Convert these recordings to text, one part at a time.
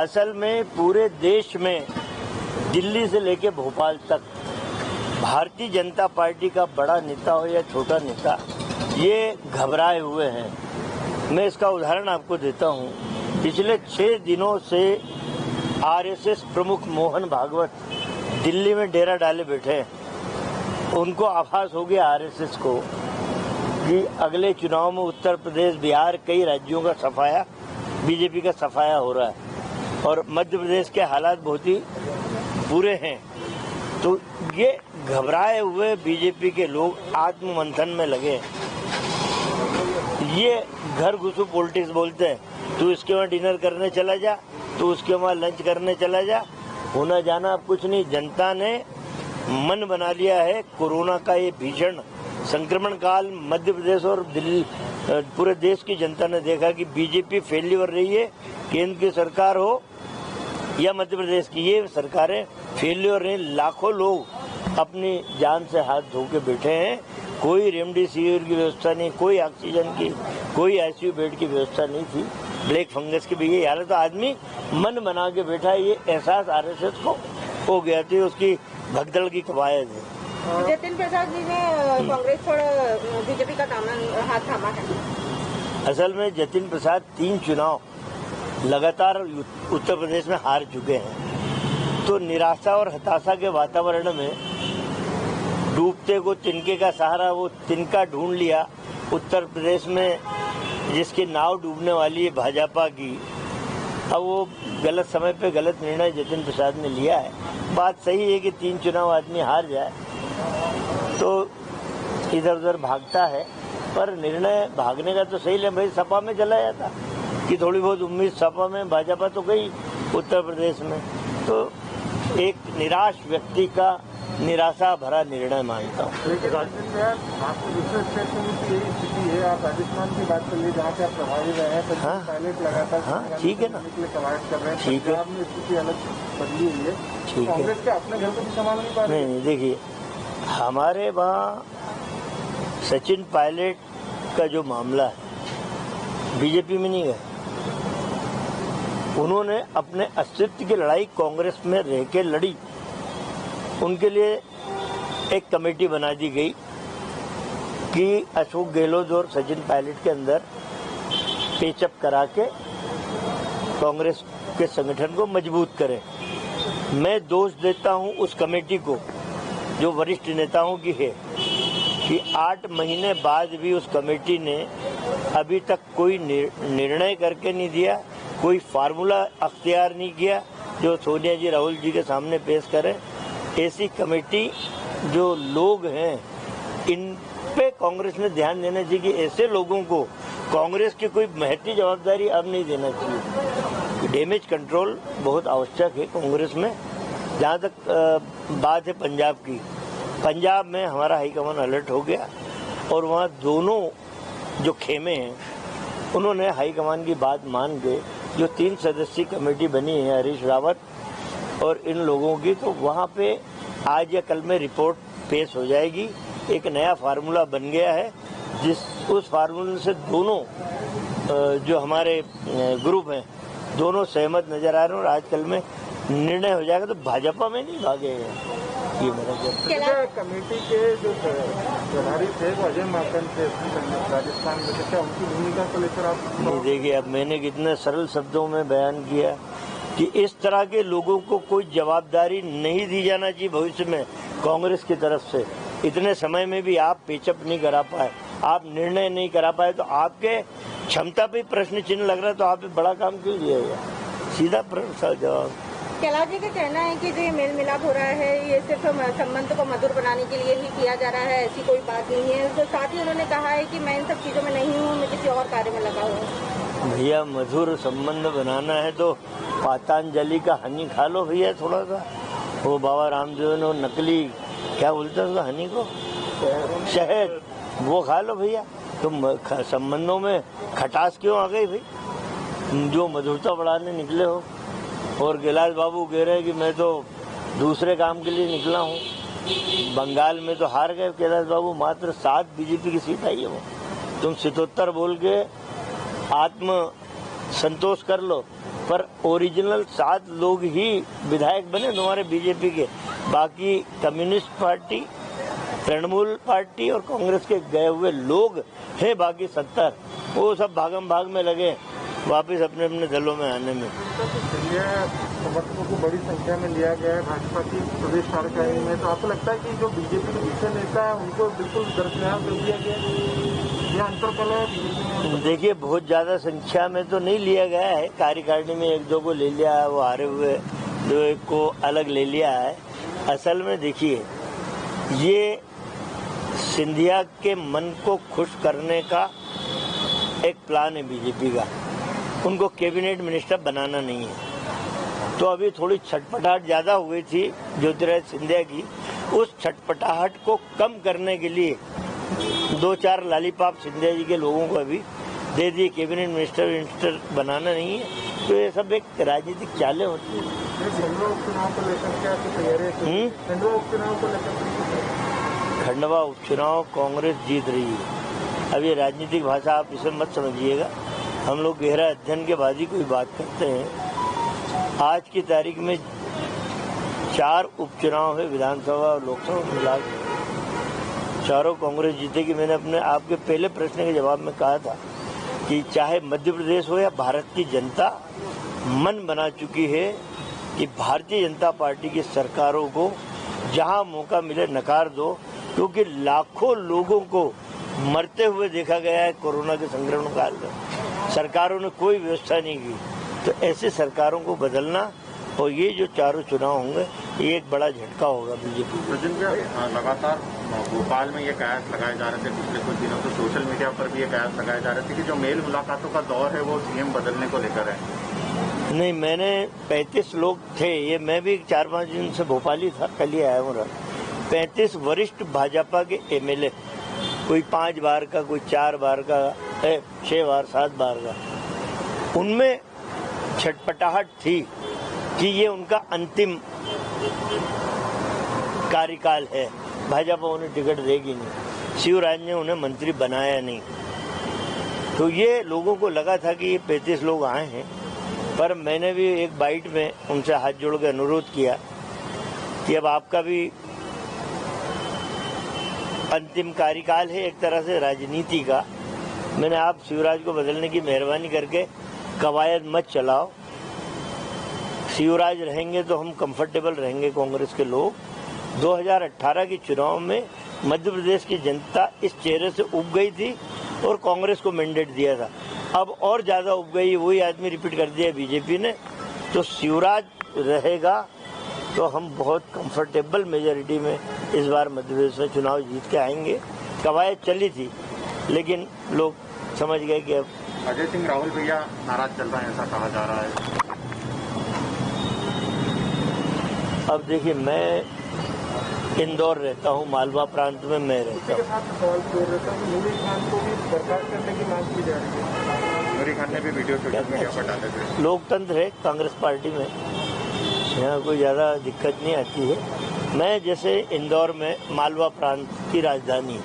असल में पूरे देश में दिल्ली से लेकर भोपाल तक भारतीय जनता पार्टी का बड़ा नेता हो या छोटा नेता, ये घबराए हुए हैं। मैं इसका उदाहरण आपको देता हूँ। पिछले 6 दिनों से आरएसएस प्रमुख मोहन भागवत दिल्ली में डेरा डाले बैठे हैं। उनको आभास हो गया आरएसएस को कि अगले चुनाव में उत्तर प्रदेश, बिहार, कई राज्यों का सफाया, बीजेपी का सफाया हो रहा है और मध्य प्रदेश के हालात बहुत ही बुरे हैं। तो ये घबराए हुए बीजेपी के लोग आत्ममंथन में लगे। ये घर घुसू पॉलिटिक्स बोलते हैं। तू इसके वहाँ डिनर करने चला जा, तू उसके वहाँ लंच करने चला जा। होना जाना अब कुछ नहीं। जनता ने मन बना लिया है। कोरोना का ये भीषण संक्रमण काल मध्य प्रदेश और दिल्ली, पूरे देश की जनता ने देखा कि बीजेपी फेल्यूर रही है। केंद्र की सरकार हो या मध्य प्रदेश की, ये सरकारें फेल्यूर रही। लाखों लोग अपनी जान से हाथ धो के बैठे हैं। कोई रेमडेसिविर की व्यवस्था नहीं, कोई ऑक्सीजन की, कोई आईसीयू बेड की व्यवस्था नहीं थी। ब्लैक फंगस की भी ये हालत। तो आदमी मन बना के बैठा है। ये एहसास आरएसएस को हो गया थी। उसकी भगदड़ की कवायद है। जतिन प्रसाद जी ने कांग्रेस छोड़ बीजेपी का हाथ थामा है। असल में जतिन प्रसाद 3 चुनाव लगातार उत्तर प्रदेश में हार चुके हैं। तो निराशा और हताशा के वातावरण में डूबते को तिनके का सहारा, वो तिनका ढूंढ लिया उत्तर प्रदेश में, जिसकी नाव डूबने वाली है भाजपा की। अब वो गलत समय पे गलत निर्णय जतिन प्रसाद ने लिया है। बात सही है कि 3 चुनाव आदमी हार जाए तो इधर उधर भागता है, पर निर्णय भागने का तो सही ले। भाई सपा में चला जाता कि थोड़ी बहुत उम्मीद, सपा में भाजपा तो गई उत्तर प्रदेश में। तो एक निराश व्यक्ति का निराशा भरा निर्णय मानता हूँ। आप राजस्थान की बात कर लीजिए, जहाँ से आप प्रभावी रहे हैं। हाँ, पायलट लगातार ठीक है ना, ठीक है। आपने स्थिति अलग बदली हुई है, ठीक है। कांग्रेस के अपने घर को भी संभाल नहीं पा रहे। नहीं, देखिए हमारे वहाँ सचिन पायलट का जो मामला है, बीजेपी में नहीं गए। उन्होंने अपने अस्तित्व की लड़ाई कांग्रेस में रह के लड़ी। उनके लिए एक कमेटी बना दी गई कि अशोक गहलोत और सचिन पायलट के अंदर पेचअप करा के कांग्रेस के संगठन को मजबूत करें। मैं दोष देता हूं उस कमेटी को जो वरिष्ठ नेताओं की है कि 8 महीने बाद भी उस कमेटी ने अभी तक कोई निर्णय करके नहीं दिया, कोई फार्मूला अख्तियार नहीं किया जो सोनिया जी, राहुल जी के सामने पेश करें। ऐसी कमेटी जो लोग हैं, इन पे कांग्रेस ने ध्यान देना चाहिए कि ऐसे लोगों को कांग्रेस की कोई महती जवाबदारी अब नहीं देना चाहिए। डैमेज कंट्रोल बहुत आवश्यक है कांग्रेस में। जहाँ तक बात है पंजाब की, पंजाब में हमारा हाईकमान अलर्ट हो गया और वहाँ दोनों जो खेमे हैं उन्होंने हाईकमान की बात मान के जो 3 सदस्यीय कमेटी बनी है, हरीश रावत और इन लोगों की, तो वहाँ पे आज या कल में रिपोर्ट पेश हो जाएगी। एक नया फार्मूला बन गया है, उस फार्मूले से दोनों जो हमारे ग्रुप हैं दोनों सहमत नजर आ रहे हैं और आज कल में निर्णय हो जाएगा। तो भाजपा में नहीं भागेगा, ये मेरा कहना। कमेटी के जो प्रभारी थे अजय माकन थे राजस्थान में, क्या उनकी भूमिका को लेकर आप? नहीं, देखिए अब मैंने कितने सरल शब्दों में बयान किया कि इस तरह के लोगों को कोई जवाबदारी नहीं दी जाना चाहिए भविष्य में कांग्रेस की तरफ से। इतने समय में भी आप पेचअप नहीं करा पाए, आप निर्णय नहीं करा पाए, तो आपके क्षमता पे प्रश्न चिन्ह लग रहा है। तो आप बड़ा काम क्यों दिया गया? सीधा प्रश्न जवाब। कैलाश जी का कहना है कि जो मेल मिलाप हो रहा है ये सिर्फ संबंध को मधुर बनाने के लिए ही किया जा रहा है, ऐसी कोई बात नहीं है। तो साथ ही उन्होंने कहा है कि मैं इन सब चीज़ों में नहीं हूँ, मैं किसी और कार्य में लगा हूँ। भैया मधुर संबंध बनाना है तो पतंजलि का हनी खा लो भैया थोड़ा सा। वो बाबा रामदेव ने नकली क्या बोलते हैं हनी को, शहद, वो खा लो भैया। तुम संबंधों में खटास क्यों आ गई भाई? जो मधुरता बढ़ाने निकले हो। और कैलाश बाबू कह रहे हैं कि मैं तो दूसरे काम के लिए निकला हूँ। बंगाल में तो हार गए कैलाश बाबू, मात्र 7 बीजेपी की सीट आई है वो। तुम 77 बोल के आत्म संतोष कर लो, पर ओरिजिनल 7 लोग ही विधायक बने तुम्हारे बीजेपी के, बाकी कम्युनिस्ट पार्टी, तृणमूल पार्टी और कांग्रेस के गए हुए लोग हैं बाकी 70, वो सब भागम भाग में लगे वापस अपने अपने दलों में आने में। समर्थकों को बड़ी संख्या में लिया गया है भाजपा की प्रदेश कार्यकारिणी में, तो आपको लगता है कि जो बीजेपी के विषय नेता है उनको बिल्कुल दरकिनार कर दिया गया या अंतरकल है बीजेपी में? देखिए, बहुत ज्यादा संख्या में तो नहीं लिया गया है, कार्यकारिणी में 1-2 को ले लिया है, वो हारे हुए 2-1 को अलग ले लिया है। असल में देखिए, ये सिंधिया के मन को खुश करने का एक प्लान है बीजेपी का, उनको कैबिनेट मिनिस्टर बनाना नहीं है। तो अभी थोड़ी छटपटाहट ज्यादा हो गई थी ज्योतिरादित्य सिंधिया की, उस छटपटाहट को कम करने के लिए 2-4 लालीपाप सिंधिया जी के लोगों को अभी दे दिए, कैबिनेट मिनिस्टर बनाना नहीं है। तो ये सब एक राजनीतिक चालें होती है। खंडवा उपचुनाव कांग्रेस जीत रही है। अब ये राजनीतिक भाषा आप इसे मत समझिएगा, हम लोग गहरा अध्ययन के बाद ही कोई बात करते हैं। आज की तारीख में 4 उपचुनाव है, विधानसभा और लोकसभा मिला के, चारों कांग्रेस जीतेगी। मैंने अपने आपके पहले प्रश्न के जवाब में कहा था कि चाहे मध्य प्रदेश हो या भारत की जनता मन बना चुकी है कि भारतीय जनता पार्टी की सरकारों को जहां मौका मिले नकार दो, क्योंकि लाखों लोगों को मरते हुए देखा गया है कोरोना के संक्रमण काल में, सरकारों ने कोई व्यवस्था नहीं की। तो ऐसे सरकारों को बदलना और ये जो चारों चुनाव होंगे, ये एक बड़ा झटका होगा बीजेपी को। लगातार भोपाल में ये कयास लगाए जा रहे थे, पिछले कुछ दिनों से सोशल मीडिया पर भी ये कयास लगाए जा रहे थे कि जो मेल मुलाकातों का दौर है वो सीएम बदलने को लेकर है। नहीं, मैंने 35 लोग थे, ये मैं भी 4-5 दिन से भोपाल ही था, कल ही आया हूँ। 35 वरिष्ठ भाजपा के एमएलए, कोई 5 बार का, कोई 4 बार का, 6 बार 7 बार का, उनमें छटपटाहट थी कि ये उनका अंतिम कार्यकाल है, भाजपा उन्हें टिकट देगी नहीं, शिवराज ने उन्हें मंत्री बनाया नहीं। तो ये लोगों को लगा था कि ये 35 लोग आए हैं, पर मैंने भी एक बाइट में उनसे हाथ जोड़ के अनुरोध किया कि अब आपका भी अंतिम कार्यकाल है एक तरह से राजनीति का, मैंने आप शिवराज को बदलने की मेहरबानी करके कवायद मत चलाओ। शिवराज रहेंगे तो हम कंफर्टेबल रहेंगे कांग्रेस के लोग। 2018 के चुनाव में मध्य प्रदेश की जनता इस चेहरे से उब गई थी और कांग्रेस को मैंडेट दिया था, अब और ज्यादा उब गई, वही आदमी रिपीट कर दिया बीजेपी ने। तो शिवराज रहेगा तो हम बहुत कंफर्टेबल मेजॉरिटी में इस बार मध्य प्रदेश में चुनाव जीत के आएंगे। कवायद चली थी लेकिन लोग समझ गए कि अब अजय सिंह राहुल भैया नाराज चल रहे हैं, ऐसा कहा जा रहा है। अब देखिए, मैं इंदौर रहता हूँ, मालवा प्रांत में मैं रहता हूँ। सवाल जोड़ रहा था कि नूरी खान को भी बर्खास्त करने की मांग की जा रही है। नूरी खान ने भी वीडियो सोशल मीडिया पर डाले थे। लोकतंत्र है कांग्रेस पार्टी में, यहाँ कोई ज़्यादा दिक्कत नहीं आती है। मैं जैसे इंदौर में मालवा प्रांत की राजधानी,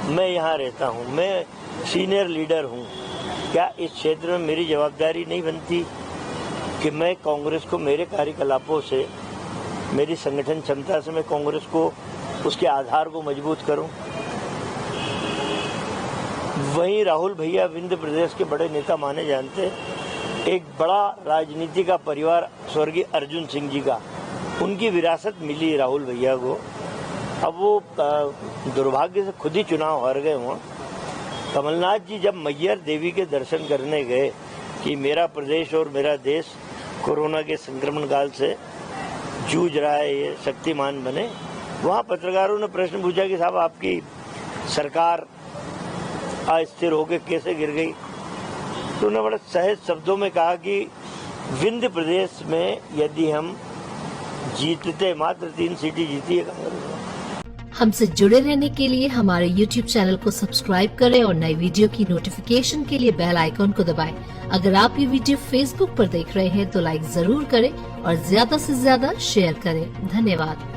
मैं यहाँ रहता हूँ, मैं सीनियर लीडर हूँ। क्या इस क्षेत्र में मेरी जवाबदारी नहीं बनती कि मैं कांग्रेस को मेरे कार्यकलापों से, मेरी संगठन क्षमता से मैं कांग्रेस को, उसके आधार को मजबूत करूं? वहीं राहुल भैया विंध्य प्रदेश के बड़े नेता माने जानते हैं। एक बड़ा राजनीति का परिवार स्वर्गीय अर्जुन सिंह जी का, उनकी विरासत मिली राहुल भैया को। अब वो दुर्भाग्य से खुद ही चुनाव हार गए हुआ। कमलनाथ जी जब मैयर देवी के दर्शन करने गए कि मेरा प्रदेश और मेरा देश कोरोना के संक्रमण काल से जूझ रहा है, ये शक्तिमान बने, वहाँ पत्रकारों ने प्रश्न पूछा कि साहब आपकी सरकार अस्थिर होकर कैसे गिर गई? तो उन्होंने बड़े सहज शब्दों में कहा कि विंध्य प्रदेश में यदि हम जीतते, मात्र 3 सीटें जीती है कांग्रेस। हमसे जुड़े रहने के लिए हमारे YouTube चैनल को सब्सक्राइब करें और नई वीडियो की नोटिफिकेशन के लिए बेल आइकॉन को दबाएं। अगर आप ये वीडियो Facebook पर देख रहे हैं तो लाइक जरूर करें और ज्यादा से ज्यादा शेयर करें। धन्यवाद।